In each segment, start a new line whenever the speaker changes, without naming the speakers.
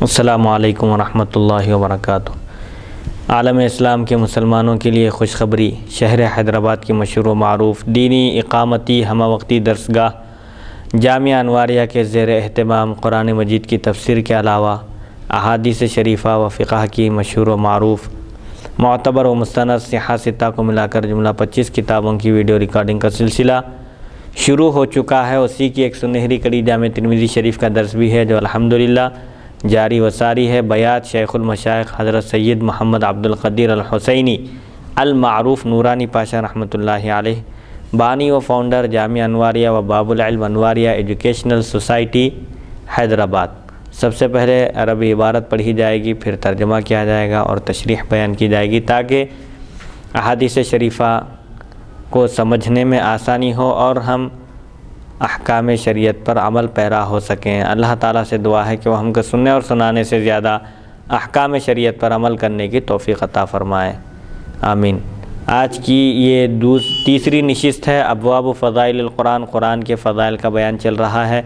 السلام علیکم ورحمۃ اللہ وبرکاتہ۔ عالم اسلام کے مسلمانوں کے لیے خوشخبری، شہر حیدرآباد کی مشہور و معروف دینی اقامتی ہمہ وقتی درسگاہ جامعہ انواریہ کے زیر اہتمام قرآن مجید کی تفسیر کے علاوہ احادیث شریفہ و فقہ کی مشہور و معروف معتبر و مستند صحیحہ ستہ کو ملا کر جملہ 25 کتابوں کی ویڈیو ریکارڈنگ کا سلسلہ شروع ہو چکا ہے۔ اسی کی ایک سنہری کڑی جامع ترمذی شریف کا درس بھی ہے جو الحمدللہ جاری و ساری ہے۔ بیات شیخ المشائخ حضرت سید محمد عبد القدیر الحسینی المعروف نورانی پاشا رحمۃ اللہ علیہ، بانی و فاؤنڈر جامعہ انواریہ و باب العلم انواریہ ایجوکیشنل سوسائٹی حیدرآباد۔ سب سے پہلے عربی عبارت پڑھی جائے گی، پھر ترجمہ کیا جائے گا اور تشریح بیان کی جائے گی تاکہ احادیث شریفہ کو سمجھنے میں آسانی ہو اور ہم احکام شریعت پر عمل پیرا ہو سکیں۔ اللہ تعالیٰ سے دعا ہے کہ وہ ہم کو سننے اور سنانے سے زیادہ احکام شریعت پر عمل کرنے کی توفیق عطا فرمائے، آمین۔ آج کی یہ تیسری نشست ہے، ابواب فضائل القرآن، قرآن کے فضائل کا بیان چل رہا ہے۔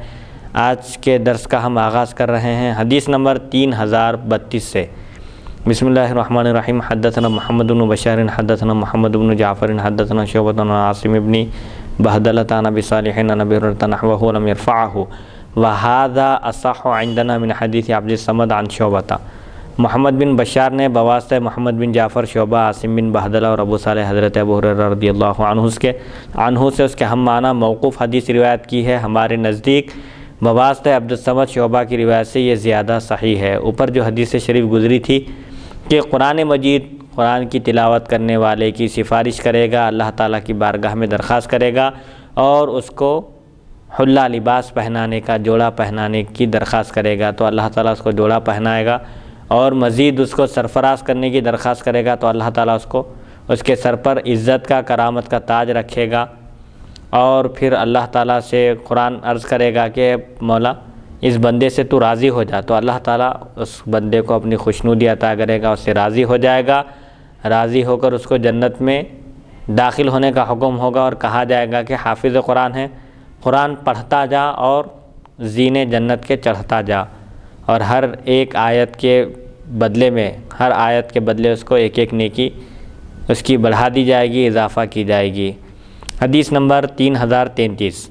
آج کے درس کا ہم آغاز کر رہے ہیں حدیث نمبر 3032 سے۔ بسم اللہ الرحمن الرحیم۔ حدثنا محمد بن بشار حدثنا محمد بن جعفر حدثنا شعبۃ عن عاصم بن بہدلۃ عن ابی صالح عن ابی ہریرہ نحوہ ولم يرفعه وهذا اصح عندنا من حدیث عبد الصمد عن شعبۃ۔ محمد بن بشار نے بواسطہ محمد بن جعفر، شعبہ، عاصم بن بہدلہ اور ابو صالح حضرت ابو ہریرہ رضی اللہ عنہ سے اس کے ہم معنی موقوف حدیث روایت کی ہے۔ ہمارے نزدیک بواسطہ عبد الصمد شعبہ کی روایت سے یہ زیادہ صحیح ہے۔ اوپر جو حدیث شریف گزری تھی کہ قرآن مجید قرآن کی تلاوت کرنے والے کی سفارش کرے گا، اللہ تعالیٰ کی بارگاہ میں درخواست کرے گا اور اس کو حلہ لباس پہنانے کا، جوڑا پہنانے کی درخواست کرے گا تو اللہ تعالیٰ اس کو جوڑا پہنائے گا، اور مزید اس کو سرفراز کرنے کی درخواست کرے گا تو اللہ تعالیٰ اس کے سر پر عزت کا، کرامت کا تاج رکھے گا، اور پھر اللہ تعالیٰ سے قرآن عرض کرے گا کہ مولا اس بندے سے تو راضی ہو جا، تو اللہ تعالیٰ اس بندے کو اپنی خوشنودی عطا کرے گا، اس سے راضی ہو جائے گا، راضی ہو کر اس کو جنت میں داخل ہونے کا حکم ہوگا اور کہا جائے گا کہ حافظ قرآن ہے، قرآن پڑھتا جا اور زینے جنت کے چڑھتا جا، اور ہر ایک آیت کے بدلے میں، ہر آیت کے بدلے اس کو ایک ایک نیکی اس کی بڑھا دی جائے گی، اضافہ کی جائے گی۔ حدیث نمبر 3033۔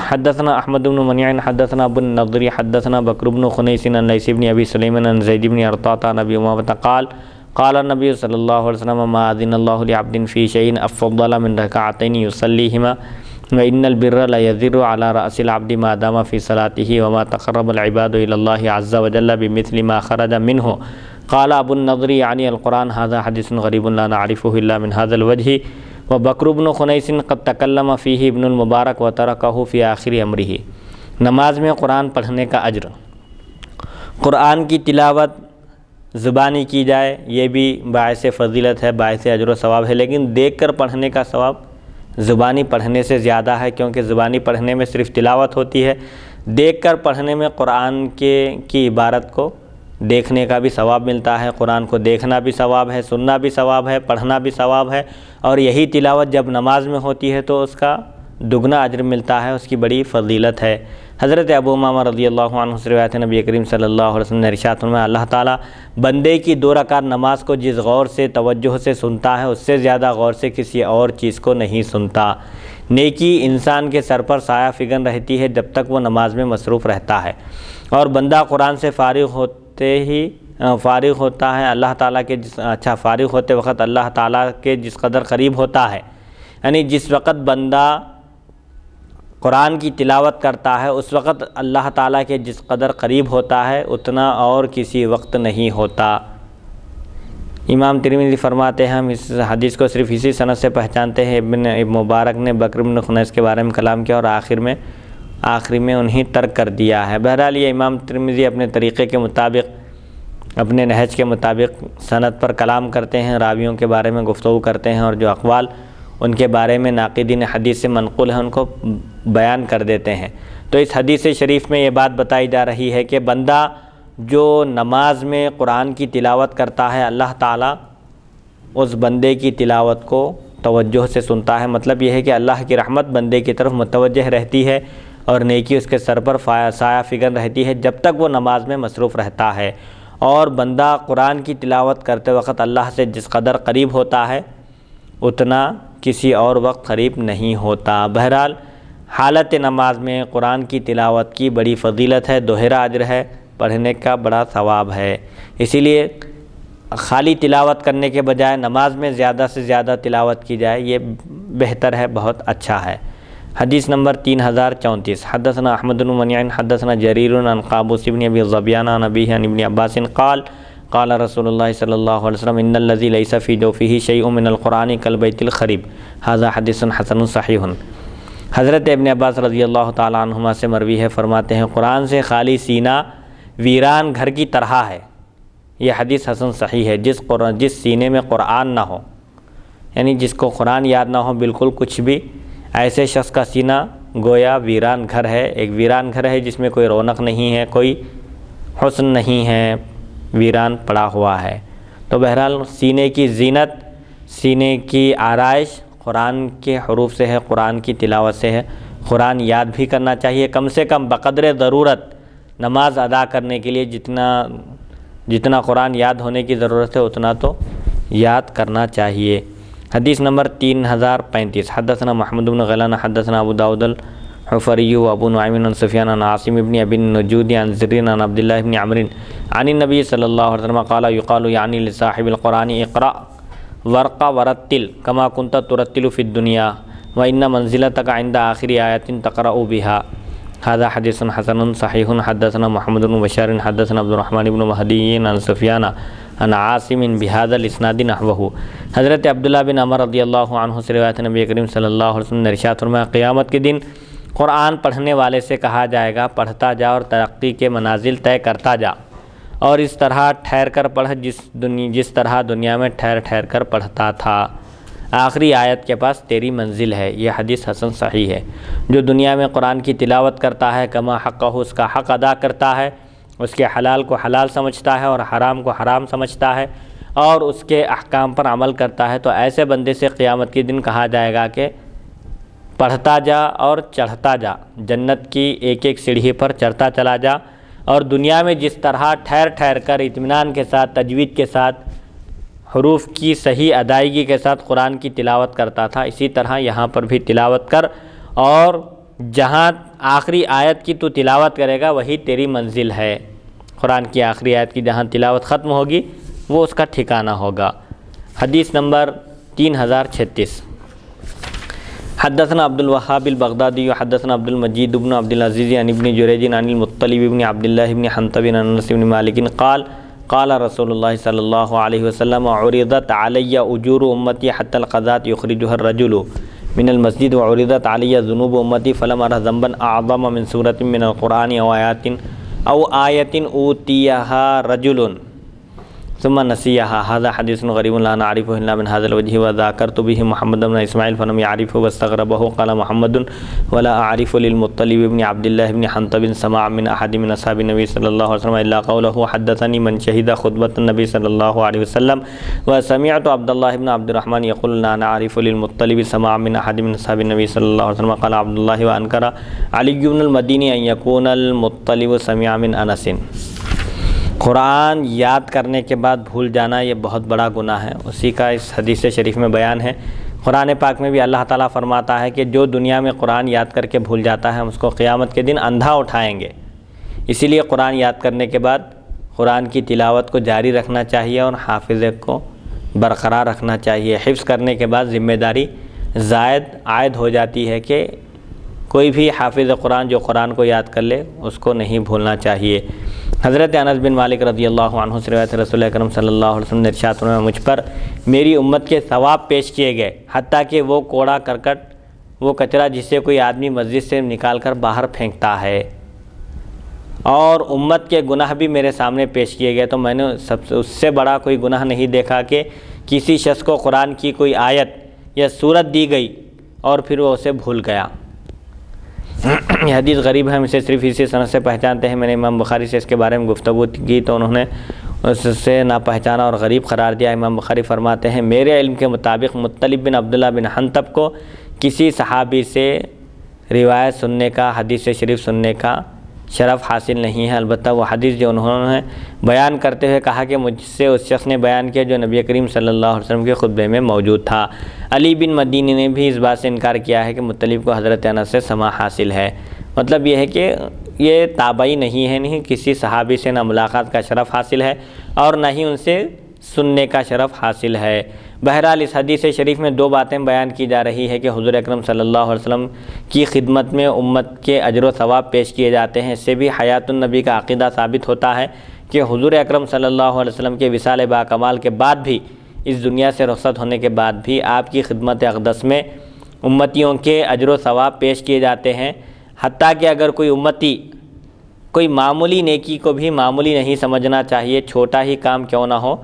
حدثنا احمد بن منیع حدثنا ابو النضر حدثنا بکر بن خنیس عن لیث بن ابی سلیم عن زید بن ارطاۃ عن ابی امامہ قال قال النبی صلی اللہ علیہ وسلم ما اذن اللہ لعبد فی شیء افضل من رکعتین یصلیہما وان البر لیذر علی رأس العبد ما دام فی صلاته وما تقرب العباد الی اللہ عز وجل بمثل ما خرج منه قال ابو النضر یعنی القرآن هذا حدیث غریب لا نعرفه الا من هذا الوجه وبکر بن خنیس قد تکلم فیہ ابن المبارک وترکہ فی آخر امرہ۔ نماز میں قرآن پڑھنے کا اجر، قرآن کی تلاوت زبانی کی جائے یہ بھی باعث فضیلت ہے، باعث اجر و ثواب ہے، لیکن دیکھ کر پڑھنے کا ثواب زبانی پڑھنے سے زیادہ ہے، کیونکہ زبانی پڑھنے میں صرف تلاوت ہوتی ہے، دیکھ کر پڑھنے میں قرآن کی عبارت کو دیکھنے کا بھی ثواب ملتا ہے، قرآن کو دیکھنا بھی ثواب ہے، سننا بھی ثواب ہے، پڑھنا بھی ثواب ہے، اور یہی تلاوت جب نماز میں ہوتی ہے تو اس کا دگنا اجر ملتا ہے، اس کی بڑی فضیلت ہے۔ حضرت ابو امامہ رضی اللہ عنہ سے روایت ہے، نبی کریم صلی اللہ علیہ وسلم نے ارشاد فرمایا اللہ تعالیٰ بندے کی 2 رکعت نماز کو جس غور سے، توجہ سے سنتا ہے اس سے زیادہ غور سے کسی اور چیز کو نہیں سنتا۔ نیکی انسان کے سر پر سایہ فگن رہتی ہے جب تک وہ نماز میں مصروف رہتا ہے، اور بندہ قرآن سے فارغ ہوتا ہے اللہ تعالیٰ کے فارغ ہوتے وقت اللہ تعالیٰ کے جس قدر قریب ہوتا ہے، یعنی جس وقت بندہ قرآن کی تلاوت کرتا ہے اس وقت اللہ تعالیٰ کے جس قدر قریب ہوتا ہے اتنا اور کسی وقت نہیں ہوتا۔ امام ترمذی فرماتے ہیں ہم اس حدیث کو صرف اسی سند سے پہچانتے ہیں، ابن مبارک نے بکر بن خنیس کے بارے میں کلام کیا اور آخری میں انہیں ترک کر دیا ہے۔ بہرحال یہ امام ترمذی اپنے طریقے کے مطابق، اپنے نہج کے مطابق سند پر کلام کرتے ہیں، راویوں کے بارے میں گفتگو کرتے ہیں، اور جو اقوال ان کے بارے میں ناقدین حدیث سے منقول ہیں ان کو بیان کر دیتے ہیں۔ تو اس حدیث شریف میں یہ بات بتائی جا رہی ہے کہ بندہ جو نماز میں قرآن کی تلاوت کرتا ہے اللہ تعالیٰ اس بندے کی تلاوت کو توجہ سے سنتا ہے، مطلب یہ ہے کہ اللہ کی رحمت بندے کی طرف متوجہ رہتی ہے، اور نیکی اس کے سر پر سایہ فگن رہتی ہے جب تک وہ نماز میں مصروف رہتا ہے، اور بندہ قرآن کی تلاوت کرتے وقت اللہ سے جس قدر قریب ہوتا ہے اتنا کسی اور وقت قریب نہیں ہوتا۔ بہرحال حالت نماز میں قرآن کی تلاوت کی بڑی فضیلت ہے، دوہرا اجر ہے، پڑھنے کا بڑا ثواب ہے۔ اسی لیے خالی تلاوت کرنے کے بجائے نماز میں زیادہ سے زیادہ تلاوت کی جائے، یہ بہتر ہے، بہت اچھا ہے۔ حدیث نمبر 3034 حدثنا احمد بن منیع حدثنا جریر عن قابوس بن ابی ظبیان عن ابیہ عن ابن عباس قال قال رسول اللہ صلی اللہ علیہ وسلم ان الذی لیس فی جوفہ شیء من القرآن کالبیت الخریب ھذا حدیث حسن صحیح۔ حضرت ابن عباس رضی اللہ تعالیٰ عنہما سے مروی ہے، فرماتے ہیں قرآن سے خالی سینہ ویران گھر کی طرح ہے۔ یہ حدیث حسن صحیح ہے۔ جس سینے میں قرآن نہ ہو، یعنی جس کو قرآن یاد نہ ہو بالکل کچھ بھی، ایسے شخص کا سینہ گویا ویران گھر ہے، ایک ویران گھر ہے جس میں کوئی رونق نہیں ہے، کوئی حسن نہیں ہے، ویران پڑا ہوا ہے۔ تو بہرحال سینے کی زینت، سینے کی آرائش قرآن کے حروف سے ہے، قرآن کی تلاوت سے ہے۔ قرآن یاد بھی کرنا چاہیے، کم سے کم بقدر ضرورت نماز ادا کرنے کے لیے جتنا قرآن یاد ہونے کی ضرورت ہے اتنا تو یاد کرنا چاہیے۔ حدیث نمبر 3035 حدثنا محمد بن غیلان حدثنا ابو داود الحفری و ابو نعیم عن سفیان عن عاصم بن ابی النجود عن زرین عن عبداللہ بن عمرو عن النبی صلی اللہ علیہ وسلم قال یقال یعنی لصاحب القرآن اقرأ ورقا ورتل کما کنت ترتل فی الدنیا وان منزلتک عند آخر آیت تقرأ بها۔ هذا حدیث حسن صحیح۔ حدثنا محمد بن بشار حدثنا عبد الرحمن بن مہدی عن سفیان عن عاصم بهذا الاسناد نحوه۔ حضرت عبداللہ بن عمر رضی اللہ عنہ سے روایت نبی کریم صلی اللہ علیہ وسلم نے ارشاد فرمایا قیامت کے دن قرآن پڑھنے والے سے کہا جائے گا پڑھتا جا اور ترقی کے منازل طے کرتا جا، اور اس طرح ٹھہر کر پڑھ جس طرح دنیا میں ٹھہر ٹھہر کر پڑھتا تھا، آخری آیت کے پاس تیری منزل ہے۔ یہ حدیث حسن صحیح ہے۔ جو دنیا میں قرآن کی تلاوت کرتا ہے کما حقہ اس کا حق ادا کرتا ہے، اس کے حلال کو حلال سمجھتا ہے اور حرام کو حرام سمجھتا ہے، اور اس کے احکام پر عمل کرتا ہے، تو ایسے بندے سے قیامت کے دن کہا جائے گا کہ پڑھتا جا اور چڑھتا جا، جنت کی ایک ایک سیڑھی پر چڑھتا چلا جا، اور دنیا میں جس طرح ٹھہر ٹھہر کر اطمینان کے ساتھ، تجوید کے ساتھ، حروف کی صحیح ادائیگی کے ساتھ قرآن کی تلاوت کرتا تھا، اسی طرح یہاں پر بھی تلاوت کر، اور جہاں آخری آیت کی تو تلاوت کرے گا وہی تیری منزل ہے۔ قرآن کی آخری آیت کی جہاں تلاوت ختم ہوگی وہ اس کا ٹھکانہ ہوگا۔ حدیث نمبر 3036 حدثنا عبد الوهاب البغدادی حدثنا عبد المجید بن عبد العزیز عن ابن جریج عن المطلب بن عبد الله بن حنطب عن انس بن مالک قال قال رسول اللہ صلی اللہ علیہ وسلم عرضت علی اجور امتی حتی القضاة یخرجها الرجل من المسجد وعرضت علی ذنوب امتی فلم ارى ذنبا اعظم من سورة من القرآن او آیت اوتیها رجل ثم نسیها۔ هذا حدیث غریب لا نعرفه الا من هذا الوجه وذاکرت به محمد بن اسماعیل فلم يعرفه واستغربه قال محمد ولا اعرف للمطلب بن عبد الله بن حنطب سماع من احد من اصحاب النبي صلى الله عليه وسلم الا قوله حدثني من شهد خطبة النبي صلى الله عليه وسلم وسمعت عبد الله بن عبد الرحمن يقول لا نعرف للمطلب سماع من احد من اصحاب النبي صلى الله عليه وسلم قال عبد الله وانكر علي بن المديني ان يكون المطلب سمع من انس۔ قرآن یاد کرنے کے بعد بھول جانا یہ بہت بڑا گناہ ہے، اسی کا اس حدیث شریف میں بیان ہے۔ قرآن پاک میں بھی اللہ تعالیٰ فرماتا ہے کہ جو دنیا میں قرآن یاد کر کے بھول جاتا ہے ہم اس کو قیامت کے دن اندھا اٹھائیں گے۔ اسی لیے قرآن یاد کرنے کے بعد قرآن کی تلاوت کو جاری رکھنا چاہیے اور حافظے کو برقرار رکھنا چاہیے۔ حفظ کرنے کے بعد ذمہ داری زائد عائد ہو جاتی ہے کہ کوئی بھی حافظ قرآن جو قرآن کو یاد کر لے اس کو نہیں بھولنا چاہیے۔ حضرت انس بن مالک رضی اللہ عنہ سے روایت رسول اکرم صلی اللہ علیہ وسلم نے ارشاد فرمایا مجھ پر میری امت کے ثواب پیش کیے گئے، حتیٰ کہ وہ کوڑا کرکٹ، وہ کچرا جسے کوئی آدمی مسجد سے نکال کر باہر پھینکتا ہے، اور امت کے گناہ بھی میرے سامنے پیش کیے گئے، تو میں نے اس سے بڑا کوئی گناہ نہیں دیکھا کہ کسی شخص کو قرآن کی کوئی آیت یا سورت دی گئی اور پھر وہ اسے بھول گیا۔ یہ حدیث غریب ہے، ہم اسے صرف اسی سند سے پہچانتے ہیں۔ میں نے امام بخاری سے اس کے بارے میں گفتگو کی تو انہوں نے اس سے نہ پہچانا اور غریب قرار دیا۔ امام بخاری فرماتے ہیں میرے علم کے مطابق مطلب بن عبداللہ بن حنطب کو کسی صحابی سے روایت سننے کا، حدیث شریف سننے کا شرف حاصل نہیں ہے۔ البتہ وہ حدیث جو انہوں نے بیان کرتے ہوئے کہا کہ مجھ سے اس شخص نے بیان کیا جو نبی کریم صلی اللہ علیہ وسلم کے خطبے میں موجود تھا۔ علی بن مدینی نے بھی اس بات سے انکار کیا ہے کہ مطلب کو حضرت انس سے سماع حاصل ہے۔ مطلب یہ ہے کہ یہ تابعی نہیں ہے، نہیں کسی صحابی سے نہ ملاقات کا شرف حاصل ہے اور نہ ہی ان سے سننے کا شرف حاصل ہے۔ بہرحال اس حدیث شریف میں دو باتیں بیان کی جا رہی ہے کہ حضور اکرم صلی اللہ علیہ وسلم کی خدمت میں امت کے اجر و ثواب پیش کیے جاتے ہیں۔ اس سے بھی حیات النبی کا عقیدہ ثابت ہوتا ہے کہ حضور اکرم صلی اللہ علیہ وسلم کے وصال باکمال کے بعد بھی، اس دنیا سے رخصت ہونے کے بعد بھی آپ کی خدمت اقدس میں امتیوں کے اجر و ثواب پیش کیے جاتے ہیں۔ حتیٰ کہ اگر کوئی امتی کوئی معمولی نیکی کو بھی معمولی نہیں سمجھنا چاہیے، چھوٹا ہی کام کیوں نہ ہو،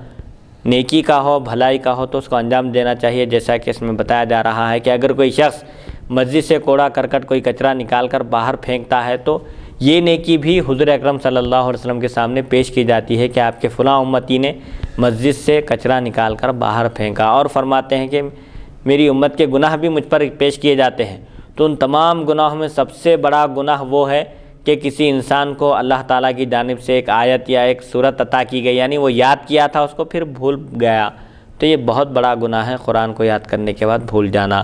نیکی کا ہو، بھلائی کا ہو، تو اس کو انجام دینا چاہیے۔ جیسا کہ اس میں بتایا جا رہا ہے کہ اگر کوئی شخص مسجد سے کوڑا کرکٹ کوئی کچرا نکال کر باہر پھینکتا ہے تو یہ نیکی بھی حضور اکرم صلی اللہ علیہ وسلم کے سامنے پیش کی جاتی ہے کہ آپ کے فلاں امتی نے مسجد سے کچرا نکال کر باہر پھینکا، اور فرماتے ہیں کہ میری امت کے گناہ بھی مجھ پر پیش کیے جاتے ہیں۔ تو ان تمام گناہوں میں سب سے بڑا گناہ وہ ہے کہ کسی انسان کو اللہ تعالیٰ کی جانب سے ایک آیت یا ایک سورت عطا کی گئی، یعنی وہ یاد کیا تھا اس کو پھر بھول گیا، تو یہ بہت بڑا گناہ ہے قرآن کو یاد کرنے کے بعد بھول جانا۔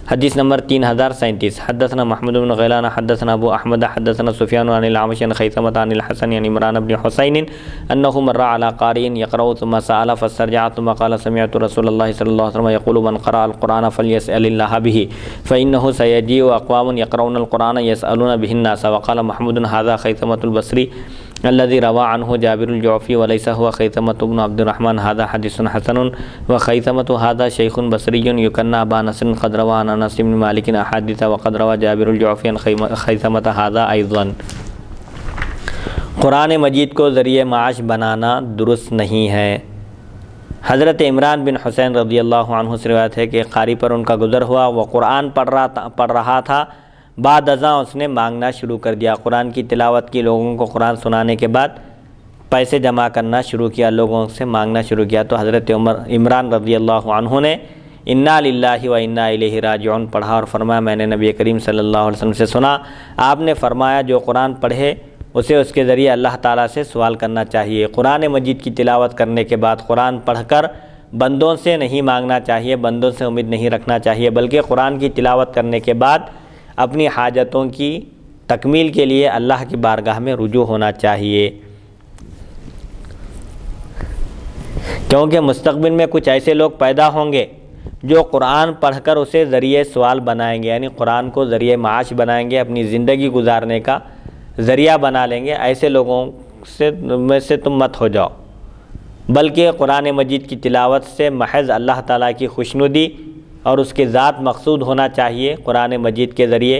حدیث نمبر 3037 حدثنا محمد بن غیلان حدثنا ابو احمد حدثنا سفیان عن الاعمش عن خیثمة عن الحسن عن عمران بن حسین انه مر على قارئ يقرأ ثم سأل فاسترجع ثم قال سمعت رسول الله صلی اللہ علیہ وسلم يقول من قرأ القرآن فليسأل الله به فإنه سيجيء أقوام يقرؤون القرآن يسألون به الناس۔ وقال محمود هذا خیثمة البصری الذي روى عنه جابر الجعفي وليس هو خیثمة بن عبد الرحمن هذا حديث حسن وخیثمة هذا شيخ بصري يكنى أبا نصر قد روى عن انس بن مالك احاديث وقد روى جابر الجعفي عن خیثمة هذا ايضا۔ قرآن مجید کو ذریعہ معاش بنانا درست نہیں ہے۔ حضرت عمران بن حسین رضی اللہ عنہ سے روایت ہے کہ قاری پر ان کا گزر ہوا، وہ قرآن پڑھ رہا تھا، بعد ازاں اس نے مانگنا شروع کر دیا۔ قرآن کی تلاوت کی، لوگوں کو قرآن سنانے کے بعد پیسے جمع کرنا شروع کیا، لوگوں سے مانگنا شروع کیا، تو حضرت عمران رضی اللہ عنہ نے انا للہ و انا الیہ راجعون پڑھا اور فرمایا میں نے نبی کریم صلی اللہ علیہ وسلم سے سنا، آپ نے فرمایا جو قرآن پڑھے اسے اس کے ذریعے اللہ تعالیٰ سے سوال کرنا چاہیے۔ قرآن مجید کی تلاوت کرنے کے بعد قرآن پڑھ کر بندوں سے نہیں مانگنا چاہیے، بندوں سے امید نہیں رکھنا چاہیے، بلکہ قرآن کی تلاوت کرنے کے بعد اپنی حاجتوں کی تکمیل کے لیے اللہ کی بارگاہ میں رجوع ہونا چاہیے، کیونکہ مستقبل میں کچھ ایسے لوگ پیدا ہوں گے جو قرآن پڑھ کر اسے ذریعہ سوال بنائیں گے، یعنی قرآن کو ذریعہ معاش بنائیں گے، اپنی زندگی گزارنے کا ذریعہ بنا لیں گے۔ ایسے لوگوں میں سے تم مت ہو جاؤ، بلکہ قرآن مجید کی تلاوت سے محض اللہ تعالیٰ کی خوشنودی اور اس کے ذات مقصود ہونا چاہیے۔ قرآن مجید کے ذریعے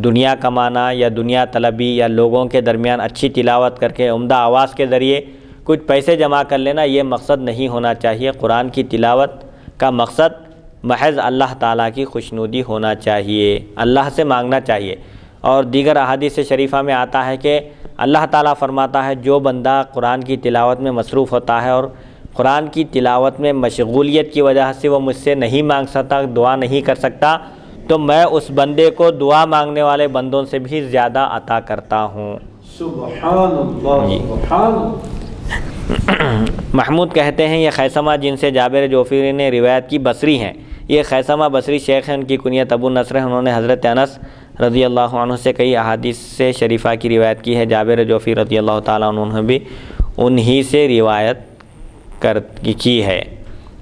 دنیا کمانا یا دنیا طلبی یا لوگوں کے درمیان اچھی تلاوت کر کے عمدہ آواز کے ذریعے کچھ پیسے جمع کر لینا، یہ مقصد نہیں ہونا چاہیے۔ قرآن کی تلاوت کا مقصد محض اللہ تعالیٰ کی خوشنودی ہونا چاہیے، اللہ سے مانگنا چاہیے۔ اور دیگر احادیث شریفہ میں آتا ہے کہ اللہ تعالیٰ فرماتا ہے جو بندہ قرآن کی تلاوت میں مصروف ہوتا ہے اور قرآن کی تلاوت میں مشغولیت کی وجہ سے وہ مجھ سے نہیں مانگ سکتا، دعا نہیں کر سکتا، تو میں اس بندے کو دعا مانگنے والے بندوں سے بھی زیادہ عطا کرتا ہوں۔
سبحان اللہ سبحان اللہ۔
محمود کہتے ہیں یہ خیثمہ جن سے جابر جعفری نے روایت کی بصری ہیں، یہ خیثمہ بصری شیخ ہیں، ان کی کنیت ابو نصر ہے، انہوں نے حضرت انس رضی اللہ عنہ سے کئی احادیث سے شریفہ کی روایت کی ہے۔ جابر جعفری رضی اللہ تعالیٰ عنہ نے بھی انہی سے روایت کی ہے۔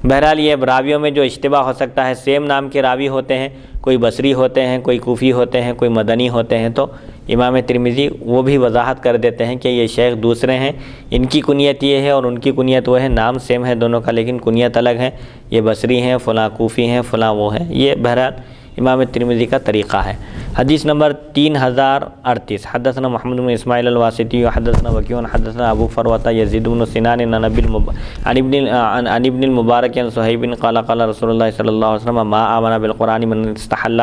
بہرحال یہ راویوں میں جو اشتباہ ہو سکتا ہے، سیم نام کے راوی ہوتے ہیں، کوئی بصری ہوتے ہیں، کوئی کوفی ہوتے ہیں، کوئی مدنی ہوتے ہیں، تو امام ترمذی وہ بھی وضاحت کر دیتے ہیں کہ یہ شیخ دوسرے ہیں، ان کی کنیت یہ ہے اور ان کی کنیت وہ ہے، نام سیم ہے دونوں کا لیکن کنیت الگ ہے، یہ بصری ہیں، فلاں کوفی ہیں، فلاں وہ ہیں۔ یہ بہرحال امام ترمذی کا طریقہ ہے۔ حدیث نمبر 3038 حدثنا محمد بن اسماعیل الواسطی حدثنا وکیع حدثنا ابو فروۃ یزید بن سنان عن ابن المبارک عن صہیب قال قال رسول اللہ صلی اللہ علیہ وسلم ما آمن بالقرآن من استحل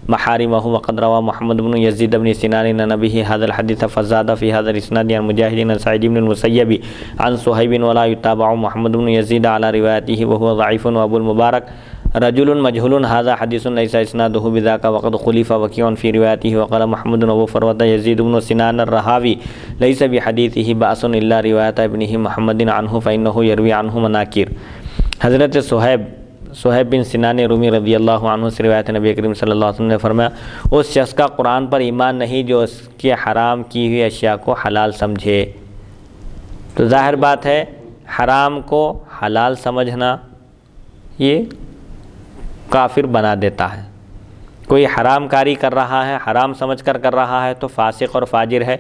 محارمہ وقد روى محمد بن یزید بن سنان عن ابیہ هذا الحديث فزاد في هذا الاسناد عن مجاہد عن سعید بن المسیب عن صہیب ولا يتابع محمد بن یزید على روایته وهو ضعیف وابو المبارک رجل مجهول هذا حديث ليس اسناده بذاك وقد خلف وكيع في روايته وقال محمد ابو فروة يزيد بن سنان الرهاوي ليس بحديثه بأس الا رواية ابنه محمد عنه فإنه يروي عنه مناكير۔ حضرت صہیب بن سنان رومی رضی اللہ عنہ سے روایت نبی کریم صلی اللہ علیہ وسلم نے فرمایا اس شخص کا قرآن پر ایمان نہیں جو اس کے حرام کی ہوئی اشیاء کو حلال سمجھے۔ تو ظاہر بات ہے حرام کو حلال سمجھنا یہ کافر بنا دیتا ہے۔ کوئی حرام کاری کر رہا ہے، حرام سمجھ کر رہا ہے تو فاسق اور فاجر ہے،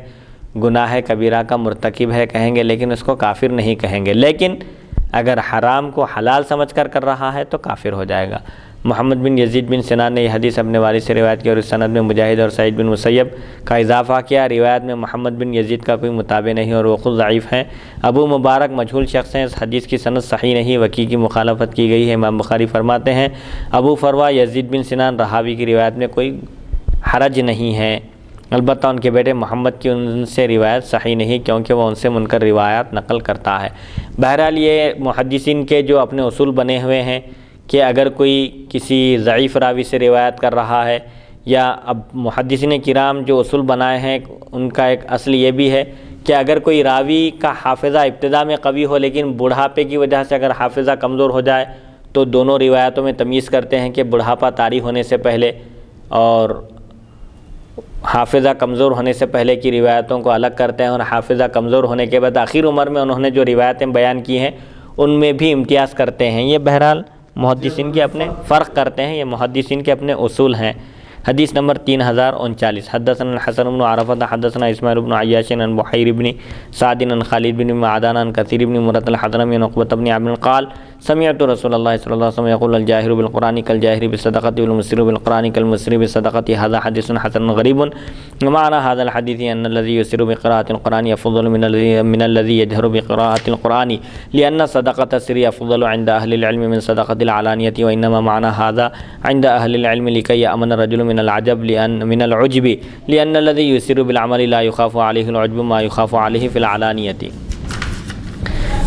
گناہ کبیرہ کا مرتکب ہے کہیں گے، لیکن اس کو کافر نہیں کہیں گے۔ لیکن اگر حرام کو حلال سمجھ کر رہا ہے تو کافر ہو جائے گا۔ محمد بن یزید بن سنان نے یہ حدیث اپنے والد سے روایت کی اور اس سند میں مجاہد اور سعید بن مسیب کا اضافہ کیا۔ روایت میں محمد بن یزید کا کوئی متابع نہیں اور وہ خود ضعیف ہیں۔ ابو مبارک مجہول شخص ہیں، اس حدیث کی سند صحیح نہیں، وکیع کی مخالفت کی گئی ہے۔ امام بخاری فرماتے ہیں ابو فروہ یزید بن سنان رہاوی کی روایت میں کوئی حرج نہیں ہے، البتہ ان کے بیٹے محمد کی ان سے روایت صحیح نہیں کیونکہ وہ ان سے منکر روایات نقل کرتا ہے۔ بہرحال یہ محدثین کے جو اپنے اصول بنے ہوئے ہیں کہ اگر کوئی کسی ضعیف راوی سے روایت کر رہا ہے، یا اب محدثین کرام جو اصول بنائے ہیں ان کا ایک اصل یہ بھی ہے کہ اگر کوئی راوی کا حافظہ ابتدا میں قوی ہو لیکن بڑھاپے کی وجہ سے اگر حافظہ کمزور ہو جائے تو دونوں روایتوں میں تمیز کرتے ہیں کہ بڑھاپا طاری ہونے سے پہلے اور حافظہ کمزور ہونے سے پہلے کی روایتوں کو الگ کرتے ہیں، اور حافظہ کمزور ہونے کے بعد آخر عمر میں انہوں نے جو روایتیں بیان کی ہیں ان میں بھی امتیاز کرتے ہیں۔ یہ بہرحال محدثین کے اپنے فرق کرتے ہیں، یہ محدثین کے اپنے اصول ہیں۔ حدیث نمبر 3039 حدثنا الحسن بن عرفۃ حدثنا اسماعیل بن عیاش عن بحیر بن سعد عن خالد بن معدان عن کثیر بن مرۃ الحضرمی عن عقبۃ بن عامر قال سمعت رسول اللہ صلی اللہ علیہ وسلم یقول الجاہر بالقرآن کالجاہر بالصدقۃ والمسر بالقرآن كالمسر بالصدقۃ هذا حدیث حسن غریب ومعنى هذا الحديث ان الذي يسر بقراءة القرآن افضل من الذي يجهر بقراءة القرآن لأن صدقة السر افضل عند اهل العلم من صدقة العلانية وانما معنى هذا عند اهل العلم لكي يأمن الرجل من العجب لأن الذي يسر بالعمل لا يخاف عليه العجب ما يخاف عليه في العلانية۔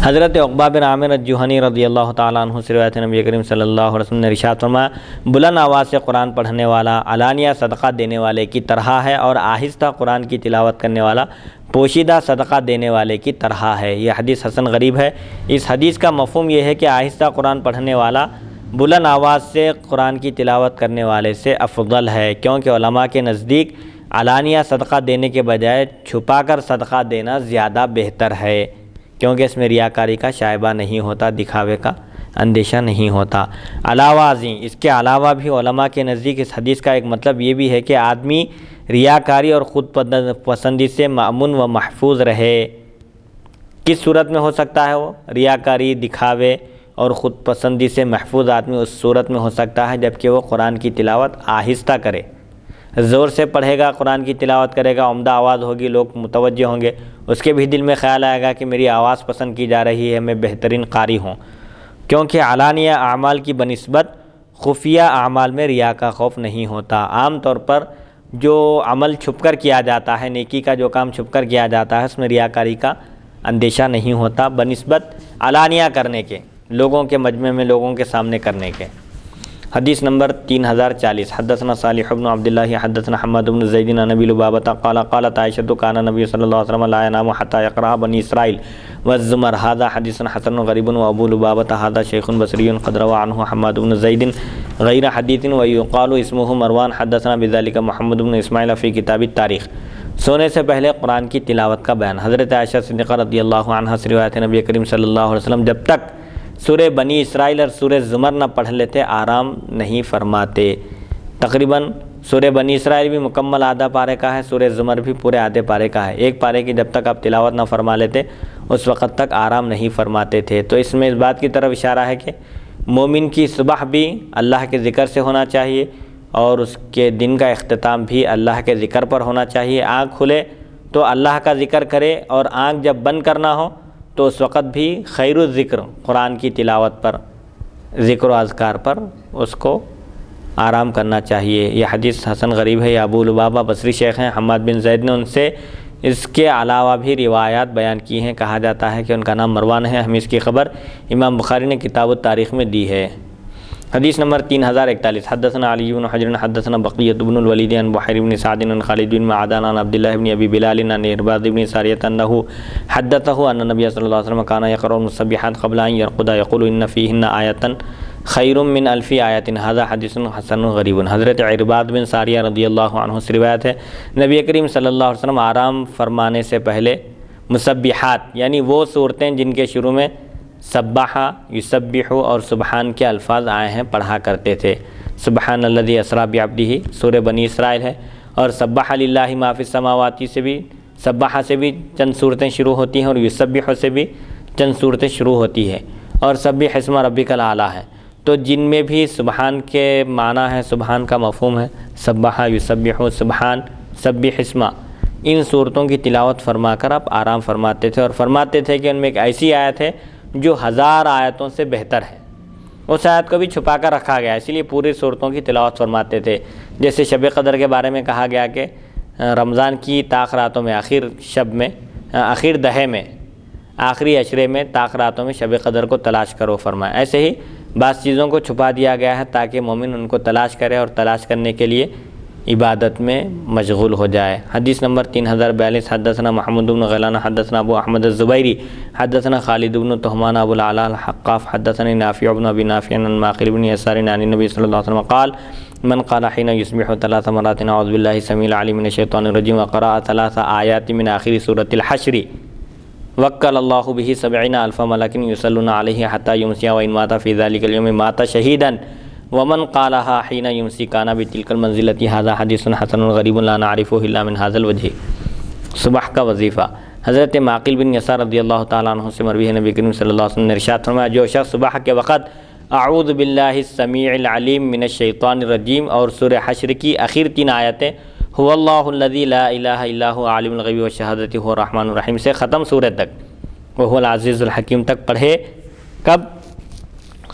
حضرت عقبہ بن عامر الجہنی رضی اللہ تعالیٰ عنہ سے روایت نبی کریم صلی اللہ علیہ وسلم نے ارشاد فرمایا بلند آواز سے قرآن پڑھنے والا علانیہ صدقہ دینے والے کی طرح ہے، اور آہستہ قرآن کی تلاوت کرنے والا پوشیدہ صدقہ دینے والے کی طرح ہے۔ یہ حدیث حسن غریب ہے۔ اس حدیث کا مفہوم یہ ہے کہ آہستہ قرآن پڑھنے والا بلند آواز سے قرآن کی تلاوت کرنے والے سے افضل ہے، کیونکہ علماء کے نزدیک علانیہ صدقہ دینے کے بجائے چھپا کر صدقہ دینا زیادہ بہتر ہے، کیونکہ اس میں ریاکاری کا شائبہ نہیں ہوتا، دکھاوے کا اندیشہ نہیں ہوتا۔ علاوہ ازیں اس کے علاوہ بھی علماء کے نزدیک اس حدیث کا ایک مطلب یہ بھی ہے کہ آدمی ریاکاری اور خود پسندی سے مأمون و محفوظ رہے۔ کس صورت میں ہو سکتا ہے وہ؟ ریاکاری، دکھاوے اور خود پسندی سے محفوظ آدمی اس صورت میں ہو سکتا ہے جبکہ وہ قرآن کی تلاوت آہستہ کرے، زور سے پڑھے گا، قرآن کی تلاوت کرے گا، عمدہ آواز ہوگی، لوگ متوجہ ہوں گے، اس کے بھی دل میں خیال آئے گا کہ میری آواز پسند کی جا رہی ہے، میں بہترین قاری ہوں، کیونکہ علانیہ اعمال کی بنسبت خفیہ اعمال میں ریا کا خوف نہیں ہوتا۔ عام طور پر جو عمل چھپ کر کیا جاتا ہے، نیکی کا جو کام چھپ کر کیا جاتا ہے، اس میں ریاکاری کا اندیشہ نہیں ہوتا بنسبت علانیہ کرنے کے، لوگوں کے مجمع میں، لوگوں کے سامنے کرنے کے۔ حدیث نمبر 3040 حدثنا صالح بن عبد اللہ حدثنا حماد بن زید عن ابی لبابۃ قال قالت عائشۃ کان نبی صلی اللہ علیہ وسلم لا ینام حتى يقرأ بنی اسرائیل والزمر هذا حدیث حسن غریب وابو لبابۃ هذا شیخ بصری قد روى عنه حماد بن زید غیر حدیث ويقال اسمه مروان حدثنا بذلك محمد بن اسماعیل فی کتاب التاریخ۔ سونے سے پہلے قرآن کی تلاوت کا بیان۔ حضرت عائشہ صدیقہ رضی اللہ عنہا سے روایت ہے نبی کریم صلی اللہ علیہ وسلم جب تک سورہ بنی اسرائیل اور سورہ زمر نہ پڑھ لیتے آرام نہیں فرماتے۔ تقریباً سورہ بنی اسرائیل بھی مکمل آدھا پارے کا ہے، سورہ زمر بھی پورے آدھے پارے کا ہے۔ ایک پارے کی جب تک آپ تلاوت نہ فرما لیتے اس وقت تک آرام نہیں فرماتے تھے۔ تو اس میں اس بات کی طرف اشارہ ہے کہ مومن کی صبح بھی اللہ کے ذکر سے ہونا چاہیے اور اس کے دن کا اختتام بھی اللہ کے ذکر پر ہونا چاہیے۔ آنکھ کھلے تو اللہ کا ذکر کرے، اور آنکھ جب بند کرنا ہو تو اس وقت بھی خیر الذکر قرآن کی تلاوت پر، ذکر و اذکار پر اس کو آرام کرنا چاہیے۔ یہ حدیث حسن غریب ہے۔ یہ ابو لبابہ بصری شیخ ہیں، حماد بن زید نے ان سے اس کے علاوہ بھی روایات بیان کی ہیں۔ کہا جاتا ہے کہ ان کا نام مروان ہے۔ ہمیں اس کی خبر امام بخاری نے کتاب التاریخ میں دی ہے۔ حدیث نمبر 3041 حدثنا علی بن حجر حدثنا بقیۃ بن الولید عن بحیر بن سعد عن خالد بن معدان عن عبد الله بن ابی بلال عن ارباض بن ساریۃ انه حدثه ان النبي صلی اللہ علیہ وسلم كان يقرأ المسبحات قبل ان يرقد يقول ان فيهن آیة خیر من الف آیۃ هذا حدیث حسن غریب۔ حضرت ارباض بن ساریہ رضی اللہ عنہ سے روایت ہے نبی کریم صلی اللہ علیہ وسلم آرام فرمانے سے پہلے مسبحات یعنی وہ صورتیں جن کے شروع میں سبح یسبح اور سبحان کے الفاظ آئے ہیں پڑھا کرتے تھے۔ سبحان الذی اسریٰ بعبدہ سورہ بنی اسرائیل ہے، اور سبح للہ ما فی السماوات سے بھی سبح سے بھی چند صورتیں شروع ہوتی ہیں، اور یسبح سے بھی چند صورتیں شروع ہوتی ہے، اور سبح اسم ربک الاعلیٰ ہے۔ تو جن میں بھی سبحان کے معنی ہے، سبحان کا مفہوم ہے، سبح یسبح سبحان سبح اسم، ان صورتوں کی تلاوت فرما کر آپ آرام فرماتے تھے، اور فرماتے تھے کہ ان میں ایک ایسی آیت ہے جو 1000 آیتوں سے بہتر ہے، اس آیت کو بھی چھپا کر رکھا گیا، اسی لیے پوری صورتوں کی تلاوت فرماتے تھے۔ جیسے شب قدر کے بارے میں کہا گیا کہ رمضان کی طاق راتوں میں آخر شب میں آخر دہے میں آخری عشرے میں طاق راتوں میں شب قدر کو تلاش کرو فرمایا۔ ایسے ہی بعض چیزوں کو چھپا دیا گیا ہے تاکہ مومن ان کو تلاش کرے اور تلاش کرنے کے لیے عبادت میں مشغول ہو جائے۔ حدیث نمبر 3042 حدثنا محمود بن غیلان حدثنا ابو احمد الزبیری حدثنا خالد بن تہمان ابو العلاء الحقاف حدثنا نافع بن ابی نافع عن ماقل بن یسار عن النبی صلی اللہ علیہ وسلم قال من قال حين يصبح 3 مرات اعوذ بالله السميع العليم من الشيطان الرجيم وقرأ 3 آيات من آخر سورة الحشر وکل اللہ به 70,000 ملک یصلون علیہ حتی یمسی وان مات فی ذلک اليوم مات شہیدا ومن قالها حين یمسی کان بتلک المنزلۃ هذا حدیث حسن غریب لا نعرفه الا من هذا الوجہ۔ صبح کا وظیفہ حضرت ماقل بن یسار رضی اللہ تعالیٰ عنہ سے مروی ہے نبی کریم صلی اللہ علیہ وسلم نے ارشاد فرمایا جو شخص صبح کے وقت اعوذ باللہ السمیع العلیم من الشیطان الرجیم اور سورہ حشر کی آخر 3 آیتیں هو اللہ الذی لا الہ الا هو عالم الغیب والشہادۃ هو الرحمن الرحیم سے ختم سورہ تک وهو العزیز الحکیم تک پڑھے کب؟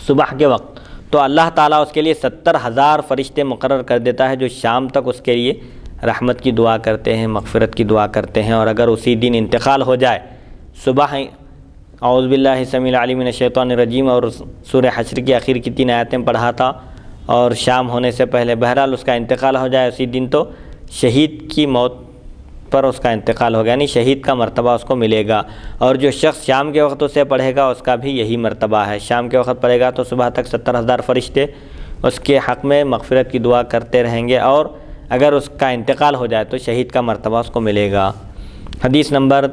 صبح کے وقت، تو اللہ تعالیٰ اس کے لیے 70,000 فرشتے مقرر کر دیتا ہے جو شام تک اس کے لیے رحمت کی دعا کرتے ہیں، مغفرت کی دعا کرتے ہیں۔ اور اگر اسی دن انتقال ہو جائے، صبح اعوذ باللہ السمیع العلیم من الشیطان الرجیم اور سورہ حشر کی آخر کی 3 آیتیں پڑھا تھا اور شام ہونے سے پہلے بہرحال اس کا انتقال ہو جائے اسی دن، تو شہید کی موت پر اس کا انتقال ہوگا، یعنی شہید کا مرتبہ اس کو ملے گا۔ اور جو شخص شام کے وقت اسے پڑھے گا اس کا بھی یہی مرتبہ ہے، شام کے وقت پڑھے گا تو صبح تک 70,000 فرشتے اس کے حق میں مغفرت کی دعا کرتے رہیں گے، اور اگر اس کا انتقال ہو جائے تو شہید کا مرتبہ اس کو ملے گا۔ حدیث نمبر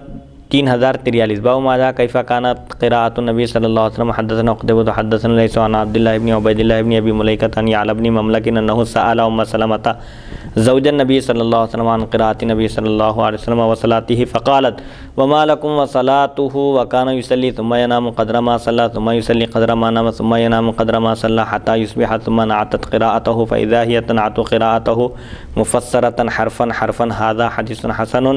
3043 باب ماذا کیف کانت قراءۃ النبی صلی اللہ علیہ وسلم حدثنا قتیبہ حدثنا لیث عن عبد الله بن عبید الله بن ابی ملیکہ عن یعلی بن مملک انه سأل ام سلمۃ زوج النبی صلی اللہ علیہ وسلم عن قراءۃ النبی صلی اللہ علیہ وسلم وصلاته فقالت وما لكم وصلاته وكان يصلي ثم ينام قدر ما صلى ثم يصلي قدر ما نام ثم ينام قدر ما صلى حتى يصبح ثم نعتت قراءته فإذا هي تنعت قراءته مفسرة حرفا حرفا هذا حديث حسن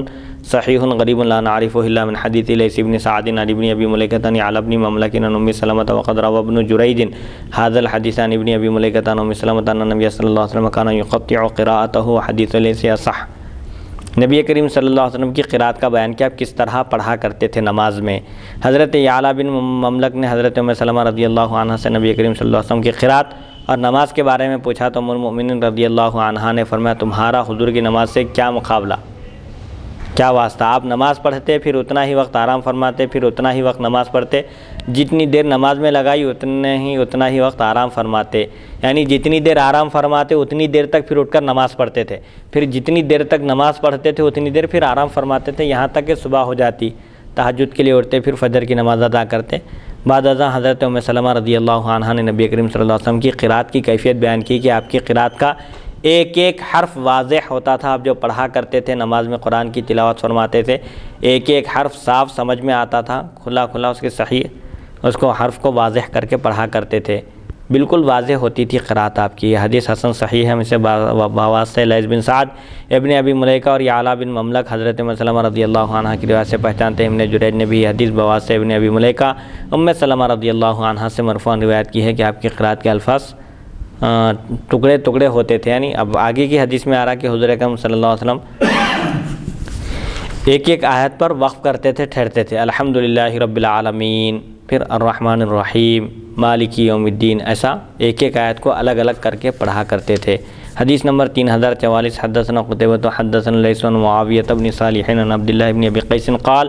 صحیح غریب لا نعرفه الا من حدیث لیث بن سعد عن ابن ابی ملیکہ عن یعلی بن مملک عن ام سلمۃ وقد روى ابن جریج هذا الحديث عن ابن ابی ملیکہ عن ام سلمۃ ان النبي صلی اللہ علیہ وسلم كان يقطع قراءته حدیث لیث صح۔ نبی کریم صلی اللہ علیہ وسلم کی قراءت کا بیان کیا، کس طرح پڑھا کرتے تھے نماز میں۔ حضرت یعلی بن مملک نے حضرت ام سلمہ رضی اللہ عنہ سے نبی کریم صلی اللہ علیہ وسلم کی قراءت اور نماز کے بارے میں پوچھا تو ام المؤمنین رضی اللہ عنہا نے فرمایا تمہارا حضور کی نماز سے کیا مقابلہ، کیا واسطہ، آپ نماز پڑھتے پھر اتنا ہی وقت آرام فرماتے پھر اتنا ہی وقت نماز پڑھتے، جتنی دیر نماز میں لگائی اتنا ہی وقت آرام فرماتے، یعنی جتنی دیر آرام فرماتے اتنی دیر تک پھر اٹھ کر نماز پڑھتے تھے، پھر جتنی دیر تک نماز پڑھتے تھے اتنی دیر پھر آرام فرماتے تھے، یہاں تک کہ صبح ہو جاتی، تہجد کے لیے اٹھتے پھر فجر کی نماز ادا کرتے۔ بعد ازاں حضرت ام سلمہ رضی اللہ عنہا نے نبی کریم صلی اللہ علیہ وسلم کی قراءت کی کیفیت بیان کی کہ آپ کی قراءت کا ایک ایک حرف واضح ہوتا تھا، آپ جو پڑھا کرتے تھے نماز میں قرآن کی تلاوت فرماتے تھے، ایک ایک حرف صاف سمجھ میں آتا تھا، کھلا کھلا اس کے صحیح اس کو حرف کو واضح کر کے پڑھا کرتے تھے، بالکل واضح ہوتی تھی قراءت آپ کی۔ یہ حدیث حسن صحیح ہے، ہم اسے بواسطہ لیث بن سعد ابن ابی ملیکہ اور یعلی بن مملک حضرت ام سلمہ رضی اللہ عنہ کی روایت سے پہچانتے ہیں۔ ابن جریج نے بھی یہ حدیث بواسطہ ابن ابی ملیکہ ام سلمہ رضی اللہ عنہ سے مرفوعاً روایت کی ہے کہ آپ کی قراءت کے الفاظ ٹکڑے ٹکڑے ہوتے تھے، یعنی اب آگے کی حدیث میں آ رہا کہ حضور اکرم صلی اللہ علیہ وسلم ایک ایک آیت پر وقف کرتے تھے، ٹھہرتے تھے، الحمدللہ رب العالمین، پھر الرحمن الرحیم، مالکی یوم الدین، ایسا ایک ایک آیت کو الگ الگ کر کے پڑھا کرتے تھے۔ حدیث نمبر 3044، حدثنا قتیبۃ حدثنا لیث عن معاویۃ بن صالح عن عبد اللہ بن ابی قیس قال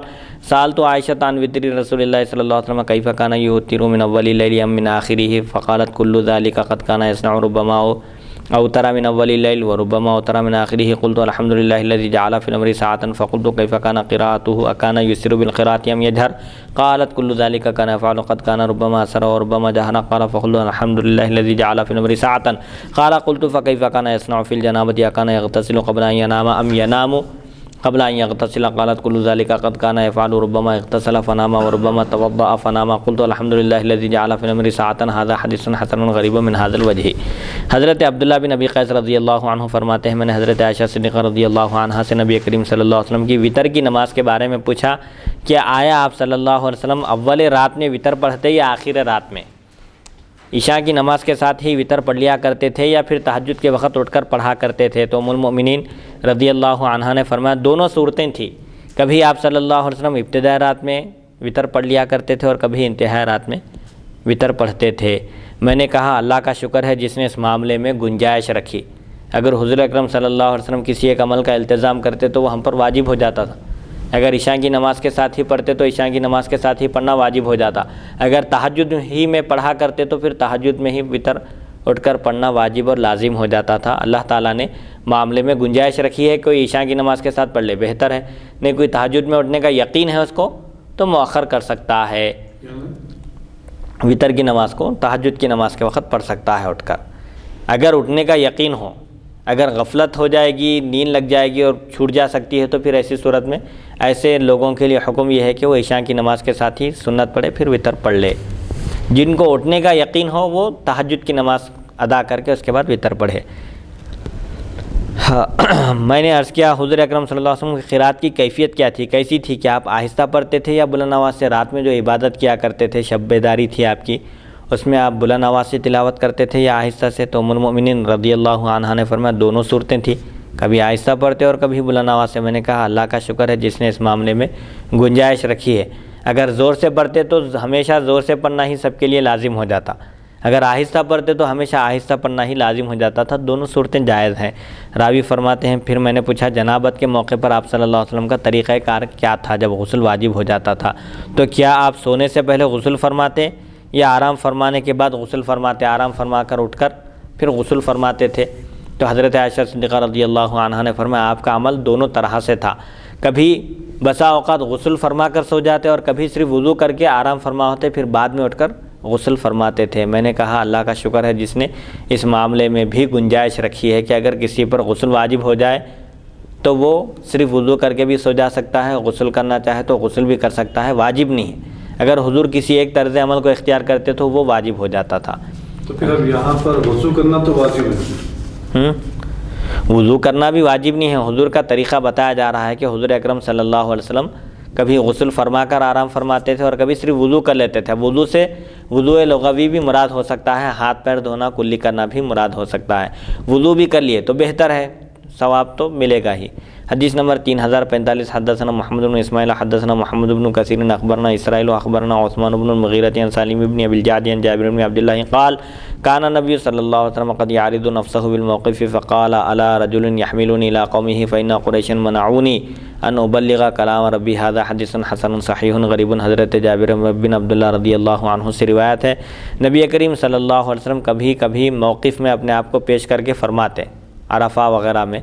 سألت عائشۃ عن وتر رسول اللہ صلی اللہ علیہ وسلم کیف کان یوتر من اول اللیل ام من آخرہ فقالت کل ذلک قد کان یصنع ربما اوتر من اول اللیل وربما اوتر من آخرہ قلت الحمد للہ الذی جعل فی الامر ساعۃ فقلت کیف کان قراءته اکان یسر بالقراءۃ ام یجهر قالت کل ذلک کان يفعل قد کان ربما اسر وربما جهر قال فقلت الحمد للہ الذی جعل فی الامر ساعۃ قال قلت فکیف کان یصنع فی الجنابۃ اکان یغتسل قبل ان ینام ام ینام قبل ان یغتسل قالت کل ذلک قد کان یفعل ربما اغتسل فنام وربما توضأ فنام قلت الحمد للہ الذی جعل فی الامر ساعۃ هذا حدیث حسن غریب من هذا الوجہ۔ حضرت عبداللہ بن ابی قیس رضی اللہ عنہ فرماتے ہیں میں نے حضرت عائشہ صدیقہ رضی اللہ عنہا سے نبی کریم صلی اللہ علیہ وسلم کی وطر کی نماز کے بارے میں پوچھا کہ آیا آپ صلی اللہ علیہ وسلم اول رات میں وطر پڑھتے یا آخر رات میں؟ عشاء کی نماز کے ساتھ ہی وطر پڑھ لیا کرتے تھے یا پھر تہجد کے وقت اٹھ کر پڑھا کرتے تھے؟ تو ام المؤمنین رضی اللہ عنہا نے فرمایا دونوں صورتیں تھیں، کبھی آپ صلی اللہ علیہ وسلم ابتدائی رات میں وطر پڑھ لیا کرتے تھے اور کبھی انتہائی رات میں وطر پڑھتے تھے۔ میں نے کہا اللہ کا شکر ہے جس نے اس معاملے میں گنجائش رکھی، اگر حضور اکرم صلی اللہ علیہ وسلم کسی ایک عمل کا التزام کرتے تو وہ ہم پر واجب ہو جاتا تھا، اگر عشاء کی نماز کے ساتھ ہی پڑھتے تو عشاء کی نماز کے ساتھ ہی پڑھنا واجب ہو جاتا، اگر تہجد ہی میں پڑھا کرتے تو پھر تہجد میں ہی وطر اٹھ کر پڑھنا واجب اور لازم ہو جاتا تھا۔ اللہ تعالیٰ نے معاملے میں گنجائش رکھی ہے، کوئی عشاء کی نماز کے ساتھ پڑھ لے بہتر ہے، نہیں کوئی تہجد میں اٹھنے کا یقین ہے اس کو تو مؤخر کر سکتا ہے، وطر کی نماز کو تہجد کی نماز کے وقت پڑھ سکتا ہے اٹھ کر، اگر اٹھنے کا یقین ہو۔ اگر غفلت ہو جائے گی، نیند لگ جائے گی اور چھوٹ جا سکتی ہے تو پھر ایسی صورت میں ایسے لوگوں کے لیے حکم یہ ہے کہ وہ عشاء کی نماز کے ساتھ ہی سنت پڑھے پھر وطر پڑھ لے۔ جن کو اٹھنے کا یقین ہو وہ تہجد کی نماز ادا کر کے اس کے بعد وطر پڑھے۔ میں نے عرض کیا حضور اکرم صلی اللہ علیہ وسلم کی قرات کی کیفیت کیا تھی، کیسی تھی؟ کہ آپ آہستہ پڑھتے تھے یا بلند آواز سے؟ رات میں جو عبادت کیا کرتے تھے، شب بیداری تھی آپ کی، اس میں آپ بلند آواز سے تلاوت کرتے تھے یا آہستہ سے؟ تو ام المؤمنین رضی اللہ عنہا نے فرمایا دونوں صورتیں تھیں، کبھی آہستہ پڑھتے اور کبھی بلند آواز سے۔ میں نے کہا اللہ کا شکر ہے جس نے اس معاملے میں گنجائش رکھی ہے، اگر زور سے پڑھتے تو ہمیشہ زور سے پڑھنا ہی سب کے لیے لازم ہو جاتا، اگر آہستہ پڑھتے تو ہمیشہ آہستہ پڑھنا ہی لازم ہو جاتا تھا، دونوں صورتیں جائز ہیں۔ راوی فرماتے ہیں پھر میں نے پوچھا جنابت کے موقع پر آپ صلی اللہ علیہ وسلم کا طریقہ کار کیا تھا جب غسل واجب ہو جاتا تھا؟ تو کیا آپ سونے سے پہلے غسل فرماتے یا آرام فرمانے کے بعد غسل فرماتے؟ آرام فرما کر اٹھ کر پھر غسل فرماتے تھے؟ تو حضرت عائشہ صدیقہ رضی اللہ عنہا نے فرمایا آپ کا عمل دونوں طرح سے تھا، کبھی بسا اوقات غسل فرما کر سو جاتے اور کبھی صرف وضو کر کے آرام فرما ہوتے پھر بعد میں اٹھ کر غسل فرماتے تھے۔ میں نے کہا اللہ کا شکر ہے جس نے اس معاملے میں بھی گنجائش رکھی ہے کہ اگر کسی پر غسل واجب ہو جائے تو وہ صرف وضو کر کے بھی سو جا سکتا ہے، غسل کرنا چاہے تو غسل بھی کر سکتا ہے، واجب نہیں ہے۔ اگر حضور کسی ایک طرز عمل کو اختیار کرتے تو وہ واجب ہو جاتا تھا۔
تو پھر اب یہاں پر وضو کرنا تو واجب ہے؟
وضو کرنا بھی واجب نہیں ہے، حضور کا طریقہ بتایا جا رہا ہے کہ حضور اکرم صلی اللہ علیہ وسلم کبھی غسل فرما کر آرام فرماتے تھے اور کبھی صرف وضو کر لیتے تھے۔ وضو سے وضو لغوی بھی مراد ہو سکتا ہے، ہاتھ پیر دھونا کلی کرنا بھی مراد ہو سکتا ہے۔ وضو بھی کر لیے تو بہتر ہے، ثواب تو ملے گا ہی۔ حدیث نمبر 3045 حدثنا محمد بن اسماعیل حدثنا محمد بن کثیر اخبرنا اسرائیل اخبرنا عثمان بن المغیرہ عن سالم بن ابی الجعد عن جابر بن عبد اللہ قال كان النبي صلی اللہ علیہ وسلم قد يعرض نفسه بالموقف فقال الا رجل يحملني الى قومه فإن قريشا منعوني ان ابلغ کلام ربی هذا حدیث حسن صحیح غریب۔ حضرت جابر بن عبداللہ رضی اللہ عنہ سے روایت ہے نبی کریم صلی اللہ علیہ وسلم کبھی کبھی موقف میں اپنے آپ کو پیش کر کے فرماتے، عرفہ وغیرہ میں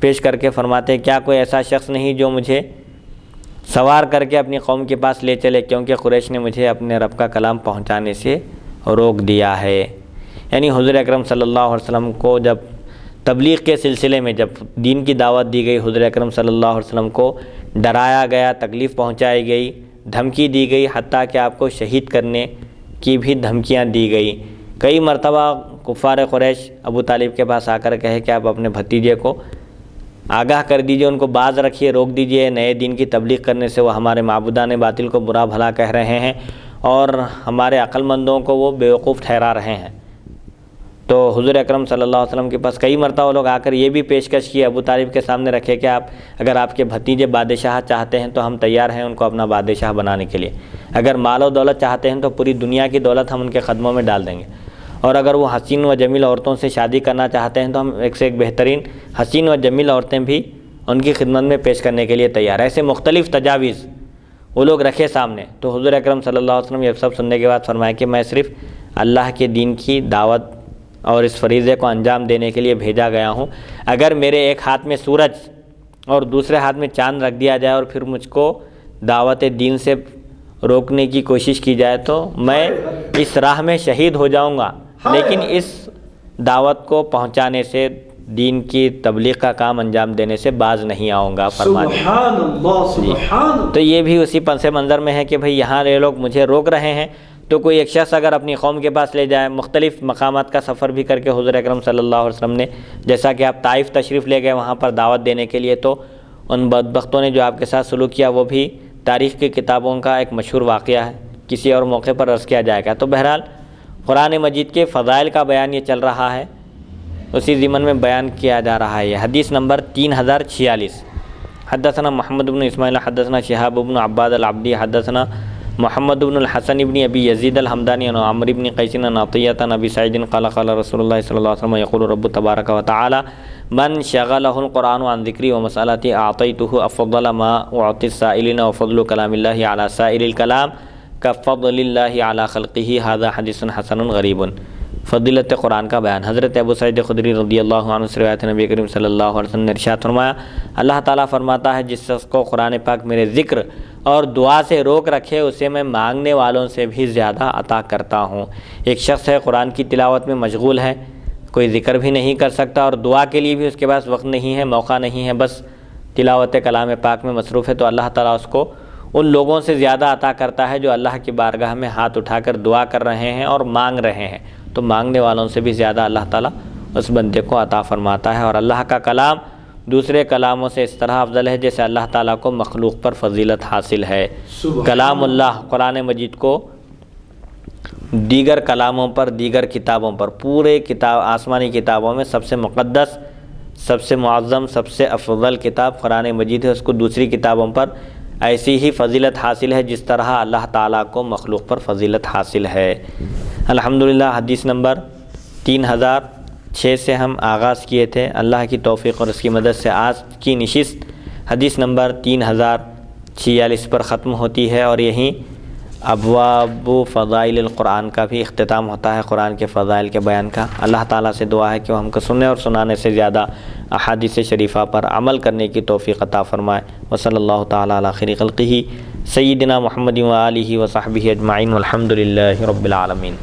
پیش کر کے فرماتے کیا کوئی ایسا شخص نہیں جو مجھے سوار کر کے اپنی قوم کے پاس لے چلے، کیونکہ قریش نے مجھے اپنے رب کا کلام پہنچانے سے روک دیا ہے۔ یعنی حضور اکرم صلی اللہ علیہ وسلم کو جب تبلیغ کے سلسلے میں جب دین کی دعوت دی گئی، حضور اکرم صلی اللہ علیہ وسلم کو ڈرایا گیا، تکلیف پہنچائی گئی، دھمکی دی گئی، حتیٰ کہ آپ کو شہید کرنے کی بھی دھمکیاں دی گئی۔ کئی مرتبہ کفار قریش ابو طالب کے پاس آ کر کہے کہ آپ اپنے بھتیجے کو آگاہ کر دیجئے، ان کو باز رکھیے، روک دیجئے، نئے دین کی تبلیغ کرنے سے وہ ہمارے معبودان باطل کو برا بھلا کہہ رہے ہیں اور ہمارے عقل مندوں کو وہ بیوقوف ٹھہرا رہے ہیں۔ تو حضور اکرم صلی اللہ علیہ وسلم کے پاس کئی مرتبہ لوگ آ کر یہ بھی پیشکش کی، ابو طالب کے سامنے رکھے کہ اگر آپ کے بھتیجے بادشاہ چاہتے ہیں تو ہم تیار ہیں ان کو اپنا بادشاہ بنانے کے لیے، اگر مال و دولت چاہتے ہیں تو پوری دنیا کی دولت ہم ان کے قدموں میں ڈال دیں گے، اور اگر وہ حسین و جمیل عورتوں سے شادی کرنا چاہتے ہیں تو ہم ایک سے ایک بہترین حسین و جمیل عورتیں بھی ان کی خدمت میں پیش کرنے کے لیے تیار ہیں۔ ایسے مختلف تجاویز وہ لوگ رکھے سامنے، تو حضور اکرم صلی اللہ علیہ وسلم یہ سب سننے کے بعد فرمایا کہ میں صرف اللہ کے دین کی دعوت اور اس فریضے کو انجام دینے کے لیے بھیجا گیا ہوں، اگر میرے ایک ہاتھ میں سورج اور دوسرے ہاتھ میں چاند رکھ دیا جائے اور پھر مجھ کو دعوت دین سے روکنے کی کوشش کی جائے تو میں اس راہ میں شہید ہو جاؤں گا، لیکن اس دعوت کو پہنچانے سے، دین کی تبلیغ کا کام انجام دینے سے باز نہیں آؤں گا فرماتے ہیں۔
سبحان اللہ سبحان اللہ۔
تو یہ بھی اسی پس منظر میں ہے کہ بھئی یہاں یہ لوگ مجھے روک رہے ہیں، تو کوئی ایک شخص اگر اپنی قوم کے پاس لے جائے، مختلف مقامات کا سفر بھی کر کے حضور اکرم صلی اللہ علیہ وسلم نے، جیسا کہ آپ طائف تشریف لے گئے وہاں پر دعوت دینے کے لیے، تو ان بدبختوں نے جو آپ کے ساتھ سلوک کیا وہ بھی تاریخ کی کتابوں کا ایک مشہور واقعہ ہے، کسی اور موقع پر عرض کیا جائے گا۔ تو بہرحال قرآن مجید کے فضائل کا بیان یہ چل رہا ہے، اسی ضمن میں بیان کیا جا رہا ہے۔ یہ حدیث نمبر 3046، حدثنا محمد بن اسماعیل حدثنا شہاب بن عباد العبدی حدثنا محمد بن الحسن بن ابی یزید الحمدانی عن عمرو بن قیس عن عطیہ عن ابی سعید قال قال رسول اللہ صلی اللہ علیہ وسلم یقول رب تبارک و تعالی من شغلہ القرآن عن ذکری و مسألتی اعطیتہ افضل ما اعطی السائلین وفضل کلام اللہ علی سائر الکلام کفضل اللہ علی خلقہ، ھذا حدیث حسن غریب۔ فضیلت قرآن کا بیان۔ حضرت ابو سعید خدری رضی اللہ عنہ سے روایت نبی کریم صلی اللہ علیہ وسلم نے ارشاد فرمایا، اللہ تعالیٰ فرماتا ہے جس شخص کو قرآن پاک میرے ذکر اور دعا سے روک رکھے اسے میں مانگنے والوں سے بھی زیادہ عطا کرتا ہوں۔ ایک شخص ہے قرآن کی تلاوت میں مشغول ہے، کوئی ذکر بھی نہیں کر سکتا اور دعا کے لیے بھی اس کے پاس وقت نہیں ہے، موقع نہیں ہے، بس تلاوت کلام پاک میں مصروف ہے، تو اللہ تعالیٰ اس کو ان لوگوں سے زیادہ عطا کرتا ہے جو اللہ کی بارگاہ میں ہاتھ اٹھا کر دعا کر رہے ہیں اور مانگ رہے ہیں، تو مانگنے والوں سے بھی زیادہ اللہ تعالیٰ اس بندے کو عطا فرماتا ہے۔ اور اللہ کا کلام دوسرے کلاموں سے اس طرح افضل ہے جیسے اللہ تعالیٰ کو مخلوق پر فضیلت حاصل ہے۔ کلام اللہ قرآن مجید کو دیگر کلاموں پر، دیگر کتابوں پر، پورے کتاب آسمانی کتابوں میں سب سے مقدس، سب سے معظم، سب سے افضل کتاب قرآن مجید ہے، اس کو دوسری کتابوں پر ایسی ہی فضیلت حاصل ہے جس طرح اللہ تعالیٰ کو مخلوق پر فضیلت حاصل ہے۔ الحمدللہ حدیث نمبر 3006 سے ہم آغاز کیے تھے، اللہ کی توفیق اور اس کی مدد سے آج کی نشست حدیث نمبر 3046 پر ختم ہوتی ہے، اور یہیں ابواب فضائل القرآن کا بھی اختتام ہوتا ہے، قرآن کے فضائل کے بیان کا۔ اللہ تعالیٰ سے دعا ہے کہ وہ ہم کو سننے اور سنانے سے زیادہ احادیث شریفہ پر عمل کرنے کی توفیق عطا فرمائے۔ وصلی اللہ تعالیٰ علی خیر خلقہ سیدنا محمد و آلہ و صحبہ اجمعین والحمد للہ رب العالمین۔